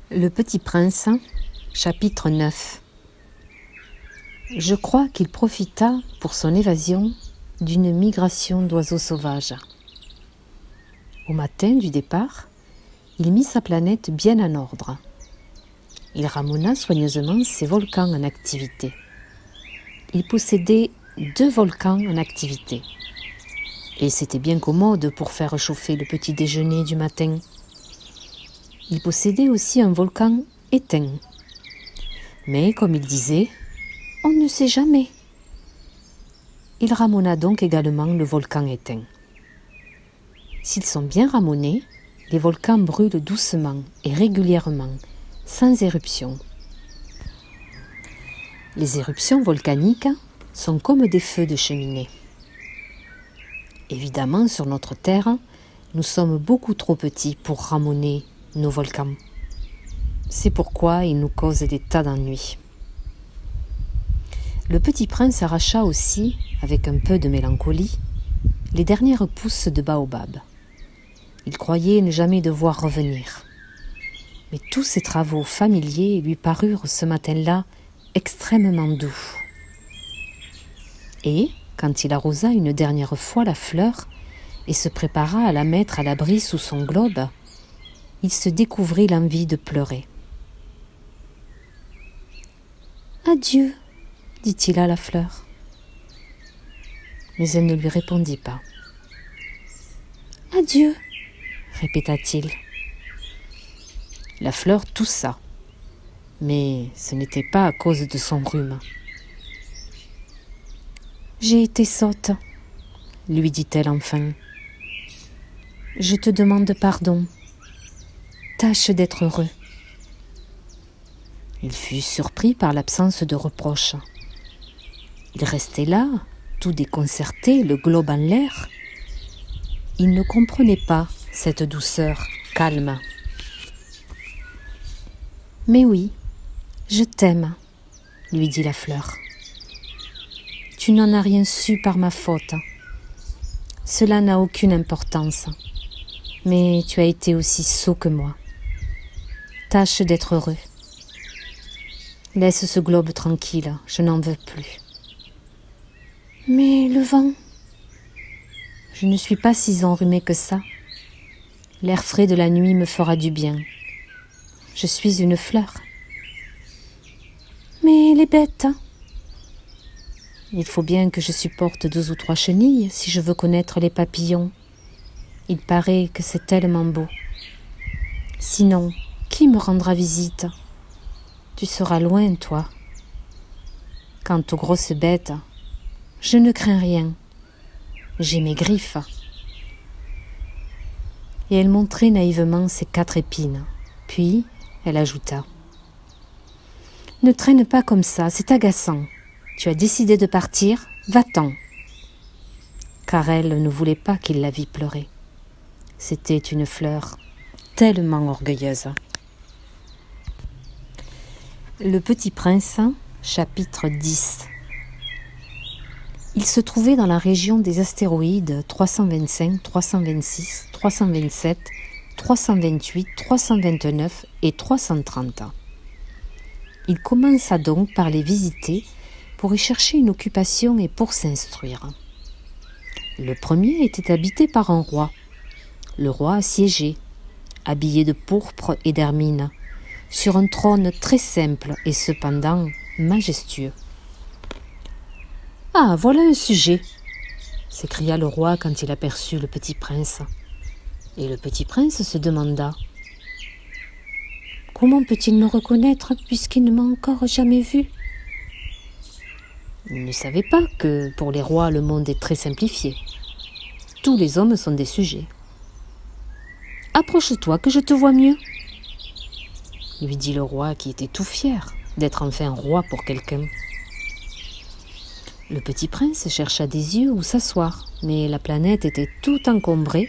Le Petit Prince, chapitre 9. Je crois qu'il profita, pour son évasion, d'une migration d'oiseaux sauvages. Au matin du départ, il mit sa planète bien en ordre. Il ramena soigneusement ses volcans en activité. Il possédait 2 volcans en activité. Et c'était bien commode pour faire chauffer le petit déjeuner du matin. Il possédait aussi un volcan éteint. Mais, comme il disait, on ne sait jamais. Il ramena donc également le volcan éteint. S'ils sont bien ramonés, les volcans brûlent doucement et régulièrement, sans éruption. Les éruptions volcaniques sont comme des feux de cheminée. Évidemment, sur notre Terre, nous sommes beaucoup trop petits pour ramener nos volcans. C'est pourquoi ils nous causent des tas d'ennuis. Le Petit Prince arracha aussi, avec un peu de mélancolie, les dernières pousses de baobab. Il croyait ne jamais devoir revenir. Mais tous ces travaux familiers lui parurent ce matin-là extrêmement doux. Et, quand il arrosa une dernière fois la fleur et se prépara à la mettre à l'abri sous son globe, il se découvrit l'envie de pleurer. « Adieu !» dit-il à la fleur. Mais elle ne lui répondit pas. « Adieu !» répéta-t-il. La fleur toussa, mais ce n'était pas à cause de son rhume. « J'ai été sotte, » lui dit-elle enfin. « Je te demande pardon. Tâche d'être heureux. » Il fut surpris par l'absence de reproche. Il restait là, tout déconcerté, le globe en l'air. Il ne comprenait pas cette douceur calme. « Mais oui, je t'aime, » lui dit la fleur. « Tu n'en as rien su par ma faute. Cela n'a aucune importance. Mais tu as été aussi sot que moi. Tâche d'être heureux. Laisse ce globe tranquille, je n'en veux plus. » « Mais le vent, je ne suis pas si enrhumée que ça. L'air frais de la nuit me fera du bien. Je suis une fleur. » « Mais les bêtes, il faut bien que je supporte 2 ou 3 chenilles si je veux connaître les papillons. Il paraît que c'est tellement beau. Sinon, qui me rendra visite? Tu seras loin, toi. Quant aux grosses bêtes, je ne crains rien. J'ai mes griffes. » Et elle montrait naïvement ses 4 épines. Puis, elle ajouta. « Ne traîne pas comme ça, c'est agaçant. Tu as décidé de partir, va-t'en. » Car elle ne voulait pas qu'il la vît pleurer. C'était une fleur tellement orgueilleuse. Le Petit Prince, chapitre 10. Il se trouvait dans la région des astéroïdes 325, 326, 327, 328, 329 et 330. Il commença donc par les visiter pour y chercher une occupation et pour s'instruire. Le premier était habité par un roi. Le roi assiégé, habillé de pourpre et d'hermine, sur un trône très simple et cependant majestueux. « Ah, voilà un sujet !» s'écria le roi quand il aperçut le Petit Prince. Et le Petit Prince se demanda « Comment peut-il me reconnaître puisqu'il ne m'a encore jamais vu ?» Il ne savait pas que pour les rois le monde est très simplifié. Tous les hommes sont des sujets. « Approche-toi que je te vois mieux !» lui dit le roi qui était tout fier d'être enfin roi pour quelqu'un. Le Petit Prince chercha des yeux où s'asseoir, mais la planète était tout encombrée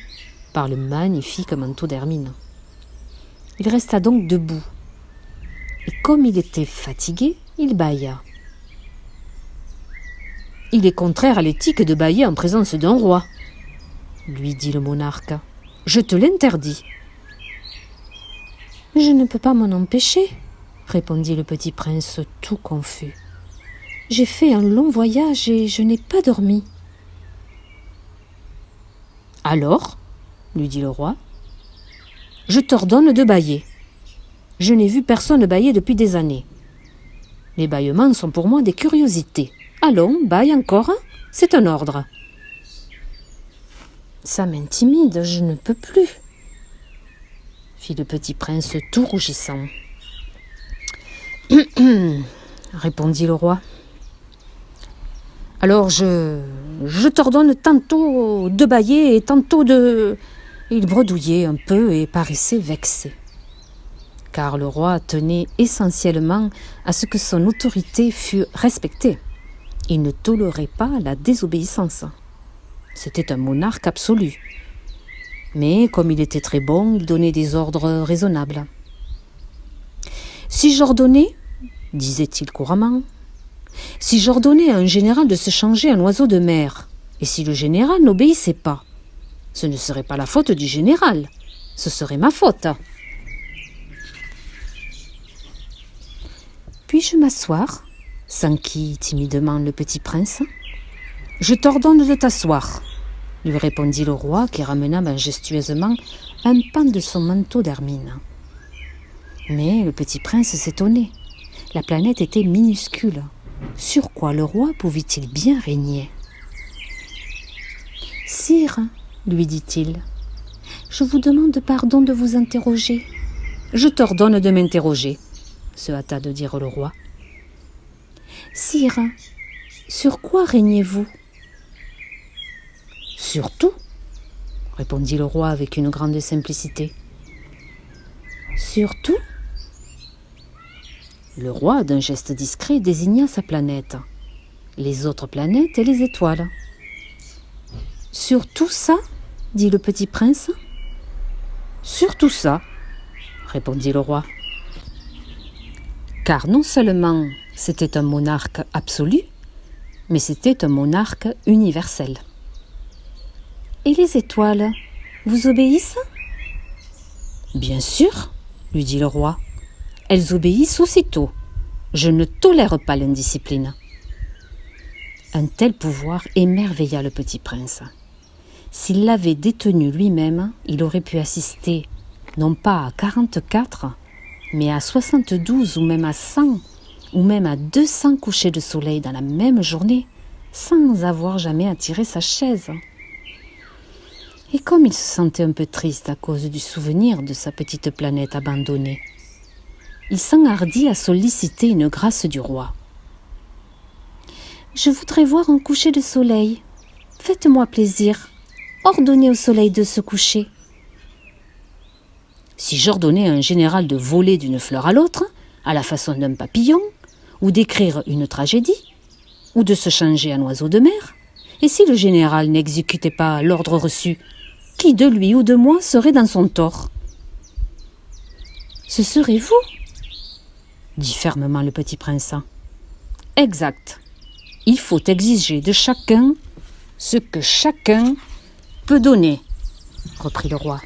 par le magnifique manteau d'hermine. Il resta donc debout, et comme il était fatigué, il bâilla. « Il est contraire à l'éthique de bâiller en présence d'un roi, » lui dit le monarque. « Je te l'interdis. » « Je ne peux pas m'en empêcher, répondit le petit prince tout confus. J'ai fait un long voyage et je n'ai pas dormi. Alors, lui dit le roi, je t'ordonne de bâiller. Je n'ai vu personne bâiller depuis des années. Les bâillements sont pour moi des curiosités. Allons, bâille encore, c'est un ordre. Ça m'intimide, je ne peux plus, fit le petit prince tout rougissant. Répondit le roi. Alors je t'ordonne tantôt de bâiller et tantôt de... Il bredouillait un peu et paraissait vexé. Car le roi tenait essentiellement à ce que son autorité fût respectée. Il ne tolérait pas la désobéissance. C'était un monarque absolu. Mais comme il était très bon, il donnait des ordres raisonnables. Si j'ordonnais, disait-il couramment, si j'ordonnais à un général de se changer en oiseau de mer, et si le général n'obéissait pas, ce ne serait pas la faute du général, ce serait ma faute. Puis-je m'asseoir ? S'enquit timidement le petit prince. Je t'ordonne de t'asseoir, lui répondit le roi qui ramena majestueusement un pan de son manteau d'hermine. Mais le petit prince s'étonnait. La planète était minuscule. Sur quoi le roi pouvait-il bien régner ? Sire, lui dit-il, je vous demande pardon de vous interroger. Je t'ordonne de m'interroger, se hâta de dire le roi. Sire, sur quoi régnez-vous ? Sur tout, répondit le roi avec une grande simplicité. Sur tout ? Le roi, d'un geste discret, désigna sa planète, les autres planètes et les étoiles. Sur tout ça ? dit le petit prince. Sur tout ça, répondit le roi. Car non seulement c'était un monarque absolu, mais c'était un monarque universel. Et les étoiles, vous obéissent ? Bien sûr, lui dit le roi. Elles obéissent aussitôt. Je ne tolère pas l'indiscipline. Un tel pouvoir émerveilla le petit prince. S'il l'avait détenu lui-même, il aurait pu assister, non pas à 44, mais à 72 ou même à 100, ou même à 200 couchers de soleil dans la même journée, sans avoir jamais à tirer sa chaise. Et comme il se sentait un peu triste à cause du souvenir de sa petite planète abandonnée, il s'enhardit à solliciter une grâce du roi. « Je voudrais voir un coucher de soleil. Faites-moi plaisir. Ordonnez au soleil de se coucher. » Si j'ordonnais à un général de voler d'une fleur à l'autre, à la façon d'un papillon, ou d'écrire une tragédie, ou de se changer en oiseau de mer, et si le général n'exécutait pas l'ordre reçu, qui de lui ou de moi serait dans son tort ? Ce serait vous, dit fermement le petit prince. Exact. Il faut exiger de chacun ce que chacun peut donner, reprit le roi.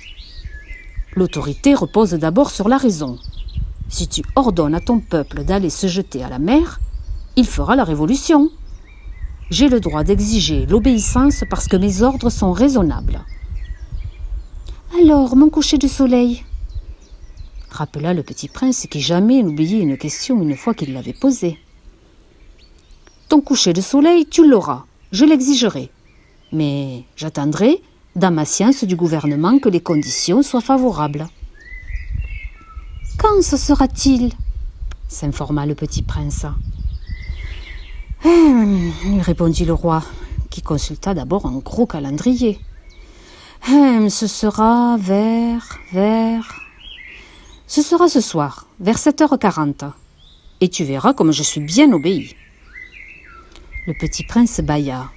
L'autorité repose d'abord sur la raison. Si tu ordonnes à ton peuple d'aller se jeter à la mer, il fera la révolution. J'ai le droit d'exiger l'obéissance parce que mes ordres sont raisonnables. Alors, mon coucher de soleil, rappela le petit prince qui jamais n'oubliait une question une fois qu'il l'avait posée. Ton coucher de soleil, tu l'auras, je l'exigerai. Mais j'attendrai, dans ma science du gouvernement, que les conditions soient favorables. Quand ce sera-t-il ? S'informa le petit prince. Lui répondit le roi, qui consulta d'abord un gros calendrier. Ce sera Ce sera ce soir, vers 7h40. Et tu verras comme je suis bien obéi. Le petit prince bâilla.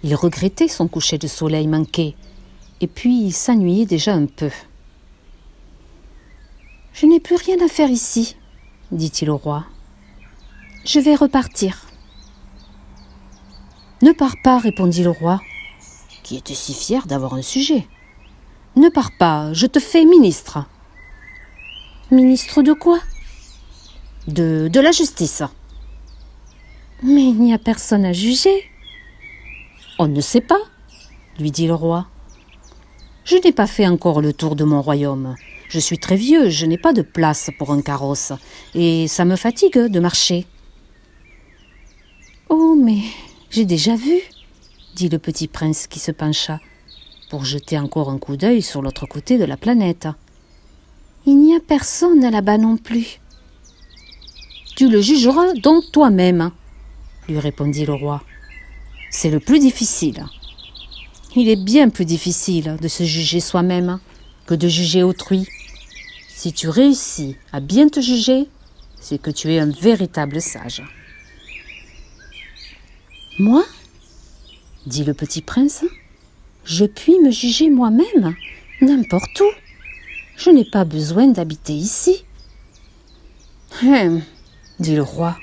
Il regrettait son coucher de soleil manqué, et puis il s'ennuyait déjà un peu. « Je n'ai plus rien à faire ici, dit-il au roi. Je vais repartir. »« Ne pars pas, répondit le roi, qui était si fier d'avoir un sujet. Ne pars pas, je te fais ministre. Ministre de quoi? De la justice. Mais il n'y a personne à juger. On ne sait pas, lui dit le roi. Je n'ai pas fait encore le tour de mon royaume. Je suis très vieux, je n'ai pas de place pour un carrosse, et ça me fatigue de marcher. Oh, mais j'ai déjà vu, dit le petit prince qui se pencha pour jeter encore un coup d'œil sur l'autre côté de la planète. Il n'y a personne là-bas non plus. Tu le jugeras donc toi-même, lui répondit le roi. C'est le plus difficile. Il est bien plus difficile de se juger soi-même que de juger autrui. Si tu réussis à bien te juger, c'est que tu es un véritable sage. Moi, dit le petit prince, je puis me juger moi-même, n'importe où. Je n'ai pas besoin d'habiter ici. Dit le roi.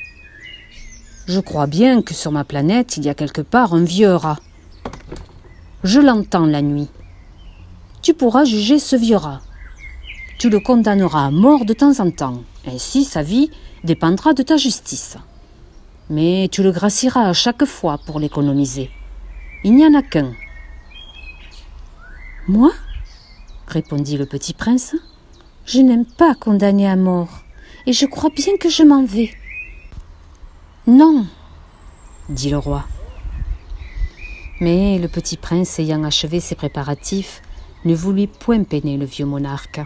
Je crois bien que sur ma planète, il y a quelque part un vieux rat. Je l'entends la nuit. Tu pourras juger ce vieux rat. Tu le condamneras à mort de temps en temps. Ainsi, sa vie dépendra de ta justice. Mais tu le gracieras à chaque fois pour l'économiser. Il n'y en a qu'un. Moi, répondit le petit prince, je n'aime pas condamner à mort, et je crois bien que je m'en vais. Non, dit le roi. Mais le petit prince, ayant achevé ses préparatifs, ne voulut point peiner le vieux monarque.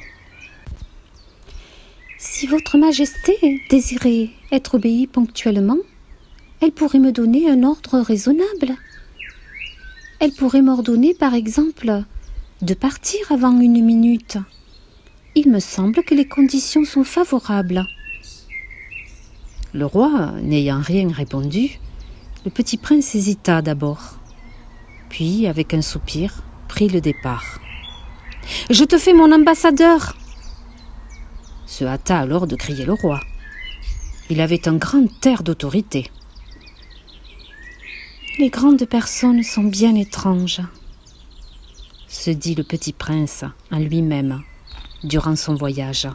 Si votre majesté désirait être obéie ponctuellement, elle pourrait me donner un ordre raisonnable. Elle pourrait m'ordonner, par exemple, de partir avant 1 minute. Il me semble que les conditions sont favorables. Le roi, n'ayant rien répondu, le petit prince hésita d'abord, puis, avec un soupir, prit le départ. « Je te fais mon ambassadeur !» se hâta alors de crier le roi. Il avait un grand air d'autorité. « Les grandes personnes sont bien étranges, » se dit le petit prince en lui-même durant son voyage.